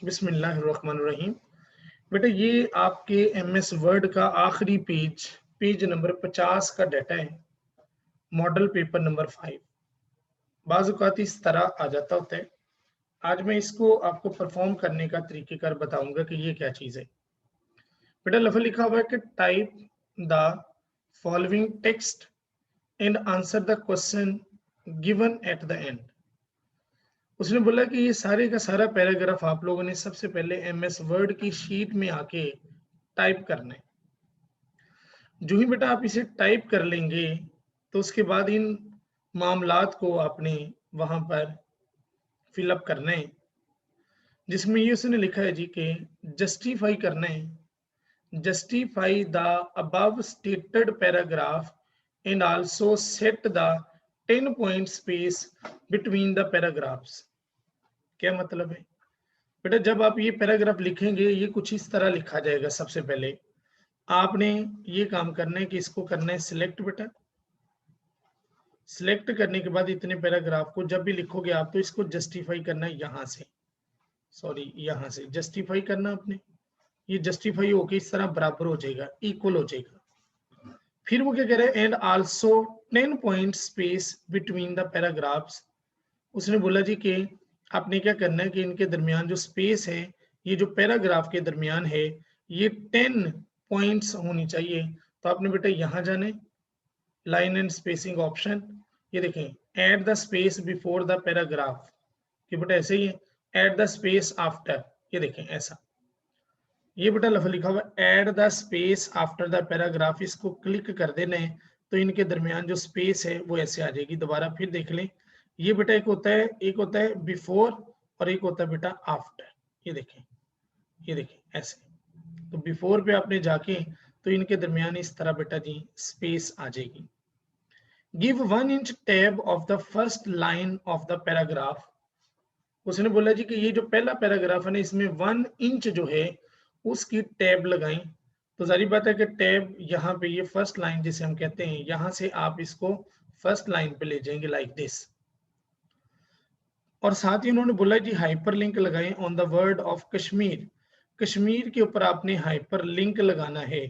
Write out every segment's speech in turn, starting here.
बिस्मिल्लाहिर्रहमानिर्रहीम। बेटा ये आपके एमएस वर्ड का आखिरी पेज, पेज नंबर 50 का डाटा है, मॉडल पेपर नंबर 5। बाज़ औक़ात इस तरह आ जाता होता है। आज मैं इसको आपको परफ़ॉर्म करने का तरीक़ेकार बताऊँगा कि ये क्या चीज़ है। बेटा लफ़ज़ लिखा हुआ है कि type the following text and answer the question given at the end. उसने बोला कि ये सारे का सारा पैराग्राफ आप लोगों ने सबसे पहले एमएस वर्ड की शीट में आके टाइप करना है। जो ही बेटा आप इसे टाइप कर लेंगे, तो उसके बाद इन मामलात को आपने वहाँ पर फिल अप करना है, जिसमें ये उसने लिखा है जी कि जस्टिफाई करना है, justify the above stated paragraph and also set the 10 point space between the paragraphs. क्या मतलब है? बेटा जब आप ये पैराग्राफ लिखेंगे, ये कुछ इस तरह लिखा जाएगा। सबसे पहले आपने ये काम करना है कि इसको करना है सिलेक्ट बेटा। सिलेक्ट करने के बाद इतने पैराग्राफ को जब भी लिखोगे आप, तो इसको जस्टिफाई करना है यहाँ से, सॉरी यहाँ से जस्टिफाई करना आपने। ये जस्टिफाई होके इस तरह बराबर हो जाएगा, इक्वल हो जाएगा। फिर वो क्या कह रहा है, and also 10 point space between the paragraphs. उसने बोला जी कि आपने क्या करना है कि इनके दरमियान जो स्पेस है, ये जो पैराग्राफ के दरमियान है, ये 10 पॉइंट्स होनी चाहिए। तो आपने बेटा यहाँ जाने, लाइन एंड स्पेसिंग ऑप्शन, ये देखें add the space before the paragraph, कि बेटा ऐसे ही है, एड द स्पेस आफ्टर, ये देखें ऐसा। ये बेटा लफ्ज़ लिखा हुआ add the space after the paragraph, इसको क्लिक कर देना है, तो इनके दरमियान जो स्पेस है वो ऐसे आ जाएगी। दोबारा फिर देख लें, ये बेटा एक होता है बिफोर और एक होता है बेटा आफ्टर। ये देखें ऐसे। तो बिफोर पे आपने जाके, तो इनके दरमियान इस तरह बेटा जी स्पेस आ जाएगी। Give 1 inch tab of the first line of the paragraph. उसने बोला जी कि ये जो पहला पैराग्राफ है ना, इसमें 1 इंच जो है उसकी टैब लगाएं। तो जारी बात है कि टैब यहाँ पे ये फर्स्ट लाइन जिसे हम कहते हैं, यहाँ से आप इसको फर्स्ट लाइन पे ले जाएंगे लाइक दिस। और साथ ही उन्होंने बोला जी हाइपरलिंक लगाएं on the word of Kashmir. Kashmir के ऊपर आपने हाइपरलिंक लगाना है।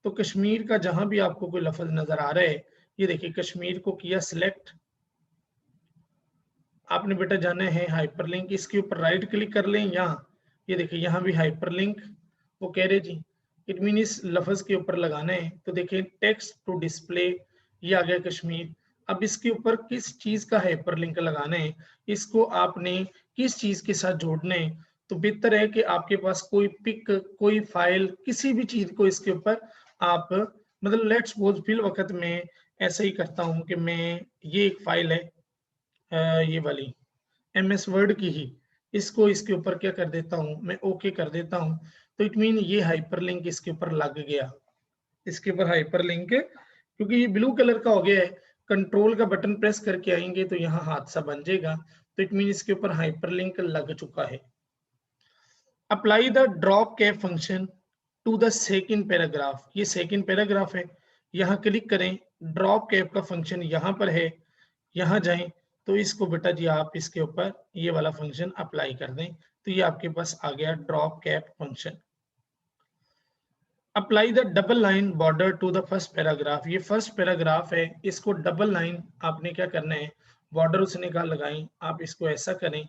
तो कश्मीर का जहां भी आपको कोई लफ्ज नजर आ रहा है, ये देखिए कश्मीर को किया सिलेक्ट, आपने बेटा जाना है हाइपरलिंक, इसके ऊपर राइट क्लिक कर लें यहाँ, ये देखिए यहाँ भी हाइपरलिंक वो कह रहे जी इट मीन इस लफ्ज के ऊपर लगाना है। तो देखिए टेक्स्ट टू डिस्प्ले, ये आ गया कश्मीर। अब इसके ऊपर किस चीज का हाइपरलिंक लगाना है, इसको आपने किस चीज के साथ जोड़ना है। तो बेहतर है कि आपके पास कोई पिक, कोई फाइल, किसी भी चीज को इसके ऊपर आप, मतलब लेट्स सपोज फिल वक्त में ऐसा ही करता हूँ कि मैं, ये एक फाइल है ये वाली एमएस वर्ड की ही, इसको इसके ऊपर क्या कर देता हूँ मैं, ओके कर देता हूँ। तो इट मीन ये हाइपरलिंक इसके ऊपर लग गया, इसके ऊपर हाइपरलिंक, क्योंकि ये ब्लू कलर का हो गया है, कंट्रोल का बटन प्रेस करके आएंगे तो यहाँ हादसा बन जाएगा। तो इट मीन इसके ऊपर हाइपरलिंक लग चुका है। Apply the drop cap function to the second paragraph, ये सेकंड पैराग्राफ है, यहाँ क्लिक करें, ड्रॉप कैप का फंक्शन यहाँ पर है, यहाँ जाएं, तो इसको बेटा जी आप इसके ऊपर ये वाला फंक्शन अप्लाई कर दें, तो ये आपके पास आ गया drop cap function. Apply the double line border to the first paragraph, ये फर्स्ट पैराग्राफ है, इसको डबल लाइन आपने क्या करना है, बॉर्डर उसने कहा लगाएं, आप इसको ऐसा करें।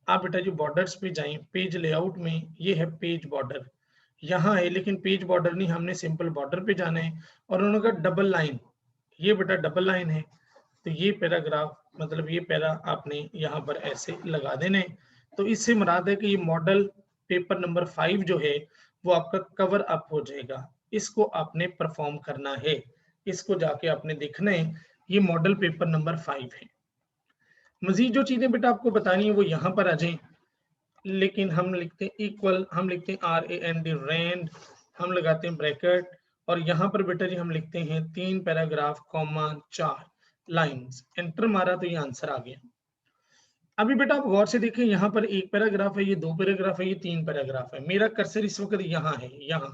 आप बेटा जी बॉर्डर्स पे जाएं, पेज लेआउट में ये है पेज बॉर्डर, यहाँ है, लेकिन पेज बॉर्डर नहीं, हमने सिंपल बॉर्डर पे जाना है। और उन्होंने कहा डबल लाइन, ये बेटा डबल लाइन है, तो ये पैराग्राफ मतलब ये पैरा आपने यहाँ पर ऐसे लगा देने। तो इससे मुराद है कि ये मॉडल पेपर नंबर 5 जो है वो आपका कवर अप हो जाएगा। इसको आपने परफॉर्म करना है, इसको जाके आपने देखना है, ये मॉडल पेपर नंबर 5 है। मजीद जो चीजें बेटा आपको बतानी है वो यहाँ पर आ जाए, लेकिन हम लिखते हैं इक्वल, हम लिखते हैं RAND रैंड, हम लगाते हैं ब्रैकेट, और यहाँ पर बेटा जी हम लिखते हैं 3 पैराग्राफ कॉमा 4 लाइंस, एंटर मारा तो ये आंसर आ गया। अभी बेटा आप गौर से देखें, यहाँ पर एक पैराग्राफ है, ये 2 पैराग्राफ है, ये 3 पैराग्राफ है, मेरा कर्सर इस वक्त यहाँ है, यहाँ।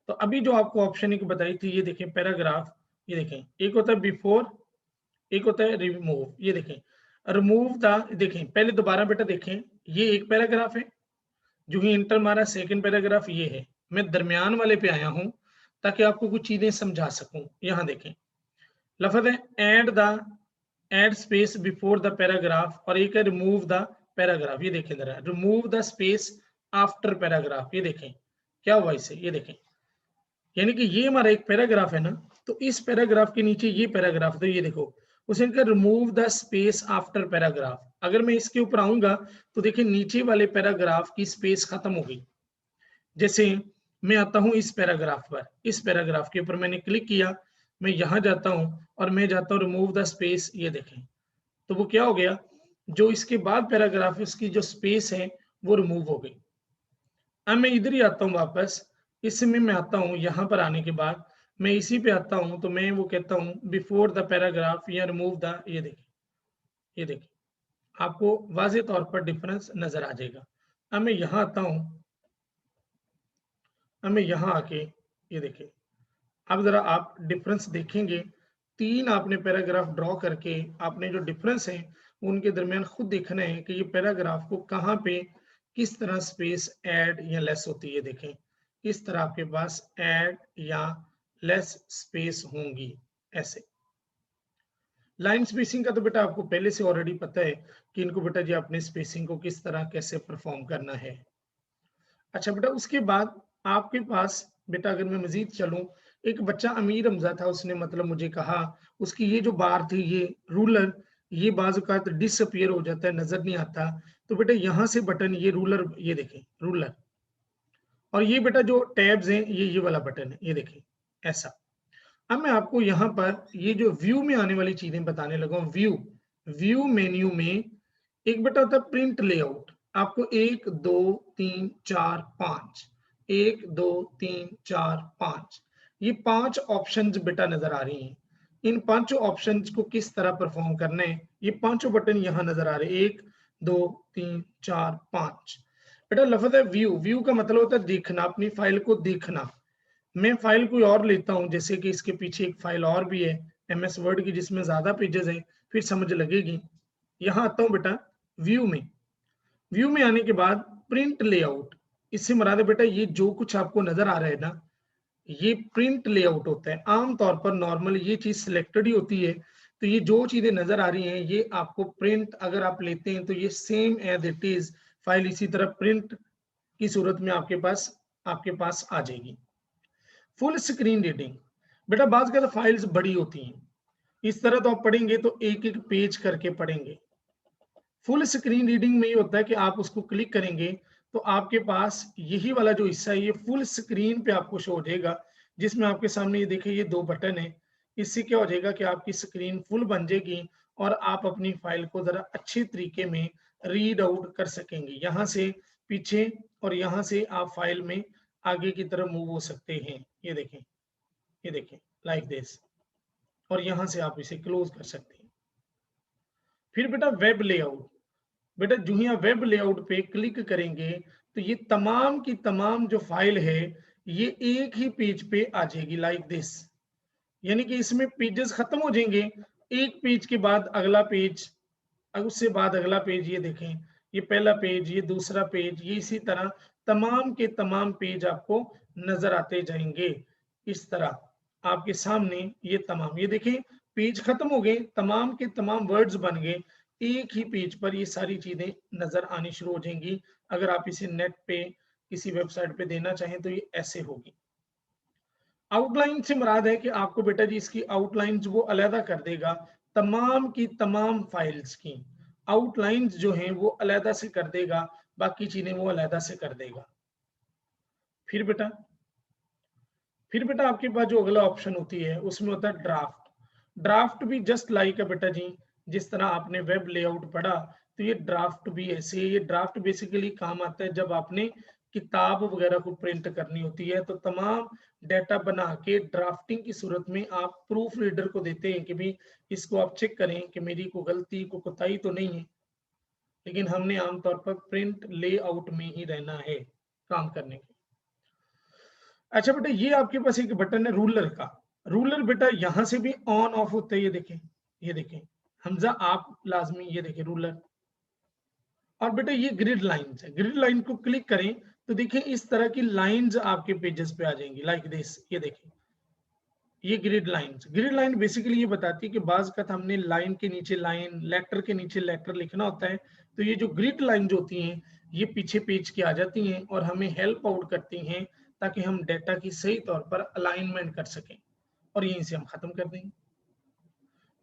तो अभी जो आपको ऑप्शन एक बताई थी, ये देखें पैराग्राफ, ये देखें एक होता है बिफोर, एक होता है रिमूव, ये देखें रिमूव द, देखें पहले दोबारा बेटा देखें, ये एक पैराग्राफ है, जो ही इंटर मारा सेकंड पैराग्राफ ये है, मैं दरमियान वाले पे आया हूं ताकि आपको कुछ चीजें समझा सकूं। यहां देखें लफ्ज है add space before the paragraph और एक है रिमूव द पैराग्राफ। ये देखें जरा, remove the space after paragraph. ये देखें क्या हुआ इससे, ये देखें यानी कि ये हमारा एक पैराग्राफ है ना, तो इस पैराग्राफ के नीचे ये पैराग्राफ, तो ये देखो उसने कहा remove the space after paragraph. अगर मैं इसके ऊपर आऊंगा तो देखिए नीचे वाले पैराग्राफ की स्पेस खत्म हो गई। जैसे मैं आता हूं इस पैराग्राफ पर, इस पैराग्राफ के ऊपर मैंने क्लिक किया, मैं यहां जाता हूं और मैं जाता हूं रिमूव द स्पेस। ये देखें तो वो क्या हो गया, जो इसके बाद पैराग्राफ इसकी जो स्पेस है वो रिमूव हो गई। अब मैं इधर ही आता हूँ वापस, इसमें मैं आता हूँ, यहाँ पर आने के बाद मैं इसी पे आता हूँ तो मैं वो कहता हूँ बिफोर द पैराग्राफ या रिमूव द। ये देखिए, ये देखिए आपको वाज़ेह तौर पर डिफरेंस नजर आ जाएगा। अब मैं यहाँ आता हूँ, अब मैं यहाँ आके ये देखिए, अब जरा आप डिफरेंस देखेंगे, तीन आपने पैराग्राफ ड्रॉ करके आपने जो डिफरेंस है उनके दरमियान खुद देखना है कि ये पैराग्राफ को कहाँ पे किस तरह स्पेस ऐड या लेस होती है। देखें इस तरह आपके पास ऐड या लेस स्पेस होंगी ऐसे। लाइन स्पेसिंग का तो बेटा आपको पहले से ऑलरेडी पता है कि इनको बेटा जी आपने स्पेसिंग को किस तरह कैसे परफॉर्म करना है। अच्छा बेटा उसके बाद आपके पास बेटा अगर मैं मजीद चलूं, एक बच्चा अमीर हमजा था, उसने मतलब मुझे कहा उसकी ये जो बार थी ये रूलर, ये बाज़ औक़ात डिसअपीयर हो जाता है, नजर नहीं आता। तो बेटा यहाँ से बटन ये रूलर, ये देखें रूलर, और ये बेटा जो टैब्स हैं ये वाला बटन है, ये देखें ऐसा। अब मैं आपको यहाँ पर ये जो व्यू में आने वाली चीजें बताने लगा हूँ। व्यू व्यू मेन्यू में एक बेटा होता है प्रिंट लेआउट। आपको 1 2 3 4 5, 1 2 3 4 5, ये 5 ऑप्शंस बेटा नजर आ रही हैं। इन पांचों ऑप्शंस को किस तरह परफॉर्म करना है, ये पांचों बटन यहाँ नजर आ रहे हैं, 1 2 3 4 5। बेटा लफ्ज है व्यू, व्यू का मतलब होता है देखना, अपनी फाइल को देखना। मैं फाइल कोई और लेता हूं, जैसे कि इसके पीछे एक फाइल और भी है एमएस वर्ड की जिसमें ज्यादा पेजेस हैं, फिर समझ लगेगी। यहाँ आता हूं बेटा व्यू में, व्यू में आने के बाद प्रिंट लेआउट, इससे मुराद है बेटा ये जो कुछ आपको नजर आ रहा है ना, ये प्रिंट लेआउट होता है। आमतौर पर नॉर्मल ये चीज सिलेक्टेड ही होती है, तो ये जो चीजें नजर आ रही हैं ये आपको प्रिंट अगर आप लेते हैं तो ये same as it is file इसी तरह प्रिंट की सूरत में आपके पास आ जाएगी। फुल स्क्रीन रीडिंग, बेटा बात कर फाइल्स बड़ी होती हैं, इस तरह तो आप पढ़ेंगे तो एक एक पेज करके पढ़ेंगे। फुल स्क्रीन रीडिंग में ये होता है कि आप उसको क्लिक करेंगे तो आपके पास यही वाला जो हिस्सा है ये फुल स्क्रीन पे आपको शो हो जाएगा, जिसमें आपके सामने ये देखिए ये दो बटन है। इससे क्या हो जाएगा कि आपकी स्क्रीन फुल बन जाएगी और आप अपनी फाइल को जरा अच्छे तरीके में रीड आउट कर सकेंगे। यहाँ से पीछे और यहाँ से आप फाइल में आगे की तरफ मूव हो सकते हैं। ये देखें, ये देखें लाइक दिस, और यहाँ से आप इसे क्लोज कर सकते हैं। फिर बेटा वेब लेआउट, बेटा जो ही आप वेब लेआउट पे क्लिक करेंगे तो ये तमाम की तमाम जो फाइल है ये एक ही पेज पे आ जाएगी लाइक दिस, यानी कि इसमें पेजेस खत्म हो जाएंगे, एक पेज के बाद अगला पेज, उससे बाद अगला पेज। ये देखें ये पहला पेज, ये दूसरा पेज, ये इसी तरह तमाम के तमाम पेज आपको नजर आते जाएंगे। इस तरह आपके सामने ये तमाम, ये देखें पेज खत्म हो गए, तमाम के तमाम वर्ड्स बन गए, एक ही पेज पर ये सारी चीजें नजर आनी शुरू हो जाएंगी। अगर आप इसे नेट पे किसी वेबसाइट पे देना चाहें तो ये ऐसे होगी। आउटलाइन से मुराद है कि आपको बेटा जी इसकी आउटलाइंस वो अलहदा कर देगा, तमाम की तमाम फाइल्स की आउटलाइंस जो हैं वो अलहदा से कर देगा, बाकी चीजें वो अलहदा से कर देगा। फिर बेटा आपके पास जो अगला ऑप्शन होती है उसमें होता है ड्राफ्ट। ड्राफ्ट भी जस्ट लाइक है बेटा जी, जिस तरह आपने वेब लेआउट पढ़ा तो ये ड्राफ्ट भी ऐसे है। ये ड्राफ्ट बेसिकली काम आता है जब आपने किताब वगैरह को प्रिंट करनी होती है, तो तमाम डाटा बना के ड्राफ्टिंग की सूरत में आप प्रूफ रीडर को देते हैं कि भाई इसको आप चेक करें कि मेरी कोई गलती को कोताही तो नहीं है। लेकिन हमने आमतौर पर प्रिंट लेआउट में ही रहना है काम करने के। अच्छा बेटा ये आपके पास एक बटन है रूलर का, रूलर बेटा यहां से भी ऑन ऑफ होता है। ये देखें, ये देखें हमजा आप लाजमी, ये देखें रूलर, और बेटा ये ग्रिड लाइंस है, ग्रिड लाइन को क्लिक करें तो देखिए इस तरह की लाइंस आपके पेजेस पे आ जाएंगी लाइक दिस। ये देखिए ये ग्रिड लाइन बेसिकली ये बताती है कि बाज का हमने लाइन के नीचे लाइन, लेटर के नीचे लेटर लिखना होता है, तो ये जो ग्रिड लाइन होती हैं ये पीछे पेज की आ जाती हैं और हमें हेल्प आउट करती हैं ताकि हम डेटा की सही तौर पर अलाइनमेंट कर सकें, और यहीं से हम खत्म कर देंगे।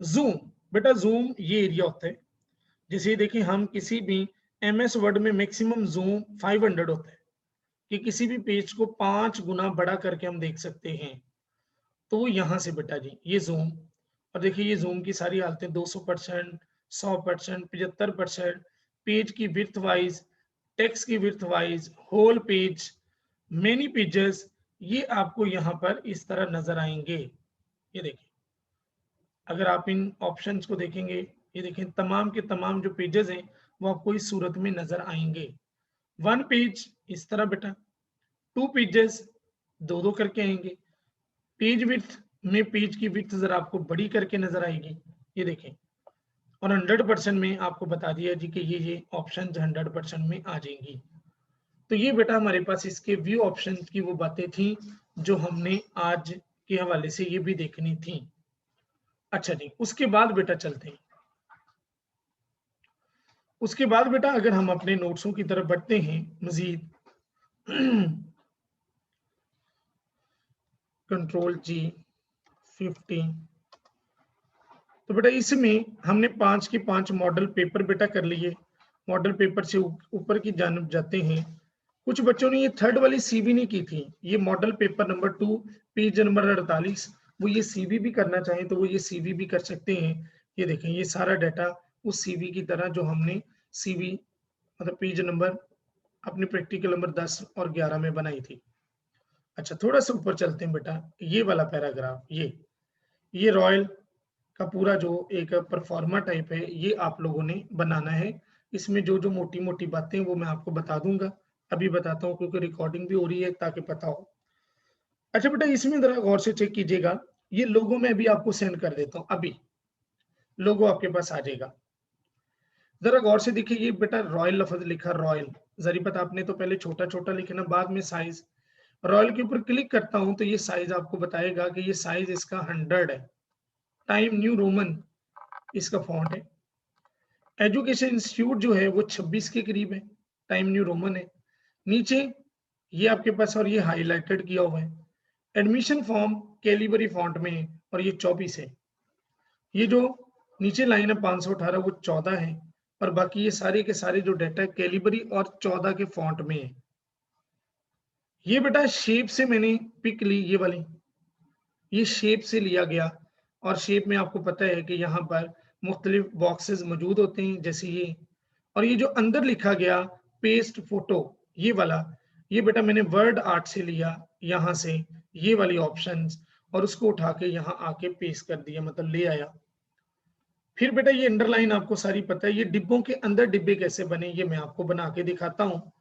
जूम, बेटा जूम ये एरिया होता है, जैसे देखिए हम किसी भी MS वर्ड में मैक्सिमम जूम 500 होता है कि किसी भी पेज को 5 गुना बड़ा करके हम देख सकते हैं। तो वो यहाँ से बेटा जी ये जूम, और देखिए ये जूम की सारी हालतें 200%, 100%, 75%, पेज की विड्थ वाइज, टेक्स्ट की width wise, whole page, many pages, ये आपको यहाँ पर इस तरह नजर आएंगे। ये देखिए अगर आप इन ऑप्शंस को देखेंगे, ये देखें तमाम के तमाम जो पेजेस हैं वो आपको इस सूरत में नजर आएंगे। 1 पेज इस तरह बेटा, 2 पेजेस 2-2 करके आएंगे, पेज विड्थ में पेज की विड्थ जरा आपको बड़ी करके नजर आएगी। ये देखें, और 100% में आपको बता दिया जी कि ये ऑप्शन 100% में आ जाएंगी। तो ये बेटा हमारे पास इसके व्यू ऑप्शन की वो बातें थी जो हमने आज के हवाले से ये भी देखनी थी। अच्छा जी, उसके बाद बेटा चलते हैं, उसके बाद बेटा अगर हम अपने नोट्सों की तरफ बढ़ते हैं मजीद, Ctrl+G 50, तो बेटा इसमें हमने 5 के 5 मॉडल पेपर बेटा कर लिए। मॉडल पेपर से ऊपर की जानब जाते हैं। कुछ बच्चों ने ये थर्ड वाली CV नहीं की थी, ये model paper number 2 page number 48, वो ये CV भी करना चाहें तो वो ये CV भी कर सकते हैं। ये देखें ये सारा डाटा उस CV की तरह जो हमने CV मतलब पेज नंबर अपने प्रैक्टिकल नंबर 10 और 11 में बनाई थी। अच्छा थोड़ा सा ऊपर चलते हैं बेटा, ये वाला पैराग्राफ, ये रॉयल का पूरा जो एक परफॉर्मा टाइप है ये आप लोगों ने बनाना है। इसमें जो जो मोटी मोटी बातें वो मैं आपको बता दूंगा, अभी बताता हूँ क्योंकि रिकॉर्डिंग भी हो रही है ताकि पता हो। अच्छा बेटा इसमें जरा गौर से चेक कीजिएगा, ये लोगो में भी आपको सेंड कर देता हूँ, अभी लोगो आपके पास आ जाएगा। जरा गौर से देखिए ये बेटा रॉयल लफ्ज लिखा, रॉयल जरी पता आपने तो पहले छोटा छोटा लिखना बाद में साइज। रॉयल के ऊपर क्लिक करता हूं तो ये साइज आपको बताएगा कि ये साइज इसका 100 है। टाइम न्यू रोमन इसका फॉन्ट है। एजुकेशन इंस्टीट्यूट जो है वो 26 के करीब है, टाइम न्यू रोमन है। नीचे ये आपके पास और ये हाईलाइटेड किया हुआ है। एडमिशन फॉर्म कैलिबरी फॉन्ट में है और ये 24 है। ये जो नीचे लाइन है 518 वो 14 है, और बाकी ये सारे के सारे जो डाटा है कैलिबरी और 14 के फॉन्ट में है। ये बेटा शेप से मैंने पिक ली, ये वाली ये शेप से लिया गया, और शेप में आपको पता है कि यहाँ पर मुख्तलिफ बॉक्सेस मौजूद होते हैं जैसे ये, और ये जो अंदर लिखा गया पेस्ट फोटो ये वाला, ये बेटा मैंने वर्ड आर्ट से लिया यहाँ से ये वाली ऑप्शंस, और उसको उठा के यहाँ आके पेस्ट कर दिया, मतलब ले आया। फिर बेटा ये अंडरलाइन आपको सारी पता है, ये डिब्बों के अंदर डिब्बे कैसे बने ये मैं आपको बना के दिखाता हूँ।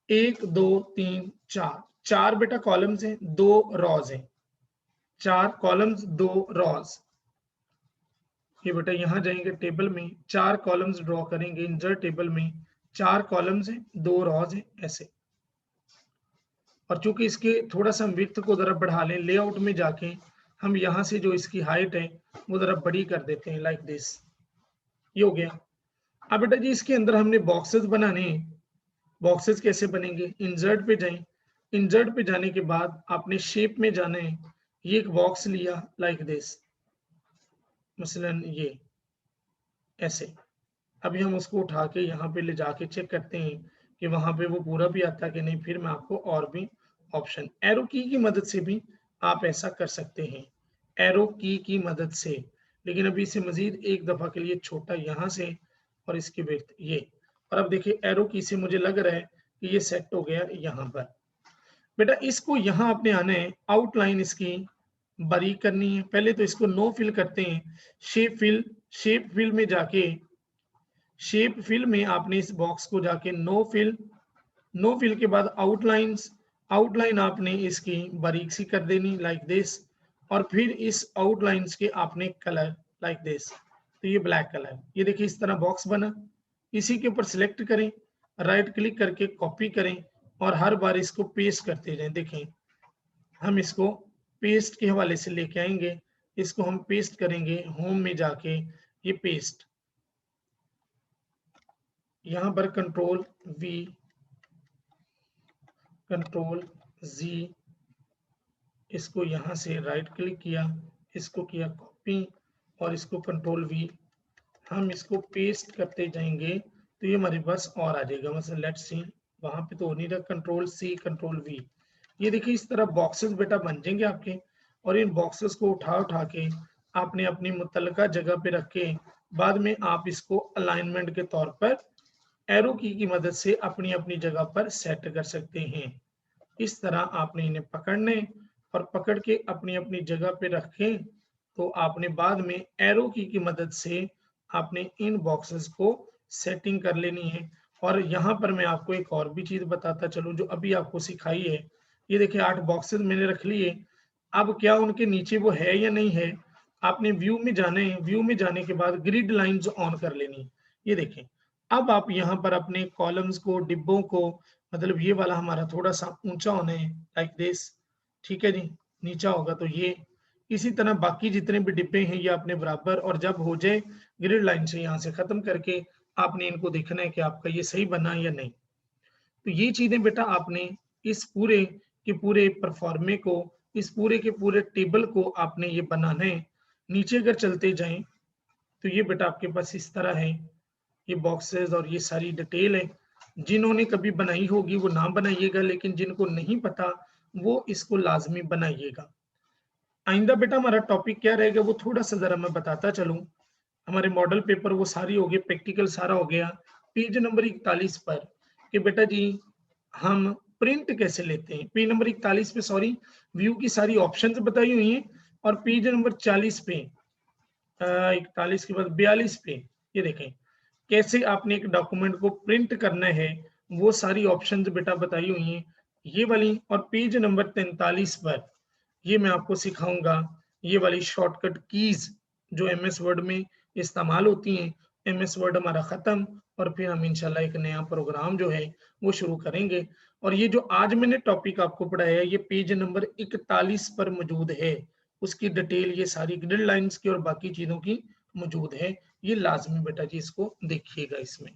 1 2 3 4, 4 बेटा कॉलम्स हैं, 2 रॉज हैं, 4 कॉलम्स 2 रॉज। ये बेटा यहाँ जाएंगे टेबल में, 4 कॉलम्स ड्रॉ करेंगे, इंसर्ट टेबल में 4 कॉलम्स हैं 2 रॉज हैं ऐसे। और चूंकि इसके थोड़ा सा विड्थ को जरा बढ़ा लें, लेआउट में जाके हम यहाँ से जो इसकी हाइट है वो जरा बड़ी कर देते हैं लाइक दिस, ये हो गया। अब बेटा जी इसके अंदर हमने बॉक्सेस बनाने हैं। बॉक्सेस कैसे बनेंगे, इंसर्ट पे जाएं, इंसर्ट पे जाने के बाद आपने शेप में जाना है। ये एक बॉक्स लिया लाइक दिस, मसलन ये ऐसे, अभी हम उसको उठा के यहाँ पे ले जाके चेक करते हैं कि वहां पे वो पूरा भी आता है कि नहीं। फिर मैं आपको और भी ऑप्शन एरो की मदद से भी आप ऐसा कर सकते हैं, एरो की मदद से। लेकिन अभी इसे मजीद एक दफा के लिए छोटा यहाँ से, और इसकी विड्थ ये, और अब देखिए एरो की से मुझे लग रहा है कि ये सेट हो गया यहाँ पर। बेटा इसको यहाँ आपने आना है, आउटलाइन इसकी बारीक करनी है। पहले तो इसको नो फिल करते हैं, शेप फिल में जाके, शेप फिल में आपने इस बॉक्स को जाके नो फिल के बाद आउटलाइन आपने इसकी बारीक सी कर देनी लाइक दिस, और फिर इस आउटलाइंस के आपने कलर लाइक दिस, तो ये ब्लैक कलर, ये देखिए इस तरह बॉक्स बना। इसी के ऊपर सिलेक्ट करें, राइट क्लिक करके कॉपी करें और हर बार इसको पेस्ट करते जाएं। देखें हम इसको पेस्ट के हवाले से लेके आएंगे, इसको हम पेस्ट करेंगे होम में जाके, ये पेस्ट, यहां पर कंट्रोल वी कंट्रोल जी, इसको यहां से राइट क्लिक किया, इसको किया कॉपी और इसको कंट्रोल वी, हम इसको पेस्ट करते जाएंगे तो ये हमारे पास और आ जाएगा। मतलब लेट्स सी, वहां पे तो हो नहीं रहा, कंट्रोल सी कंट्रोल वी, ये देखिए इस तरह बॉक्सेस बेटा बन जाएंगे आपके, और इन बॉक्सेस को उठा उठा के आपने अपनी मुतल्लिका जगह पे रख के बाद में आप इसको अलाइनमेंट के तौर पर एरो की मदद से अपनी अपनी जगह पर सेट कर सकते हैं। इस तरह आपने इन्हें पकड़ने और पकड़ के अपनी अपनी जगह पे रखें, तो आपने बाद में एरो की मदद से आपने इन बॉक्सेस को सेटिंग कर लेनी है। और यहाँ पर मैं आपको एक और भी चीज बताता चलूं जो अभी आपको सिखाई है। ये देखिए 8 बॉक्सेस मैंने रख लिए, अब क्या उनके नीचे वो है या नहीं है, आपने व्यू में जाना है, व्यू में जाने के बाद ग्रिड लाइंस ऑन कर लेनी। ये देखें अब आप यहाँ पर अपने कॉलम्स को, डिब्बों को, मतलब ये वाला हमारा थोड़ा सा ऊंचा होना है लाइक दिस, ठीक है जी, नीचा होगा तो ये, इसी तरह बाकी जितने भी डिब्बे हैं ये अपने बराबर, और जब हो जाए ग्रिड लाइन से यहाँ से खत्म करके आपने इनको देखना है कि आपका ये सही बना या नहीं। तो ये चीजें बेटा आपने इस पूरे के पूरे परफॉर्मे को, इस पूरे के पूरे टेबल को आपने ये बनाना है। नीचे अगर चलते जाएं तो ये बेटा आपके पास इस तरह है, ये बॉक्सेस और ये सारी डिटेल है। जिन्होंने कभी बनाई होगी वो ना बनाइएगा, लेकिन जिनको नहीं पता वो इसको लाजमी बनाइएगा। आइंदा बेटा हमारा टॉपिक क्या रहेगा वो थोड़ा सा जरा मैं बताता चलूं। हमारे मॉडल पेपर वो सारी हो गई, प्रैक्टिकल सारा हो गया। पेज नंबर 41 पर कि बेटा जी हम प्रिंट कैसे लेते हैं, पेज नंबर 41 पे सॉरी, व्यू की सारी ऑप्शंस बताई हुई हैं, और पेज नंबर 40 पे 41 के बाद 42 पे ये देखें कैसे आपने एक डॉक्यूमेंट को प्रिंट करना है, वो सारी ऑप्शंस बेटा बताई हुई हैं ये वाली। और पेज नंबर 43 पर ये मैं आपको सिखाऊंगा ये वाली शॉर्टकट कीज जो एमएस वर्ड में इस्तेमाल होती हैं। एमएस वर्ड हमारा खत्म और फिर हम इंशाल्लाह एक नया प्रोग्राम जो है वो शुरू करेंगे। और ये जो आज मैंने टॉपिक आपको पढ़ाया है ये पेज नंबर 41 पर मौजूद है, उसकी डिटेल ये सारी ग्रिड लाइंस की और बाकी चीजों की मौजूद है। ये लाजमी बेटा जी इसको देखिएगा इसमें।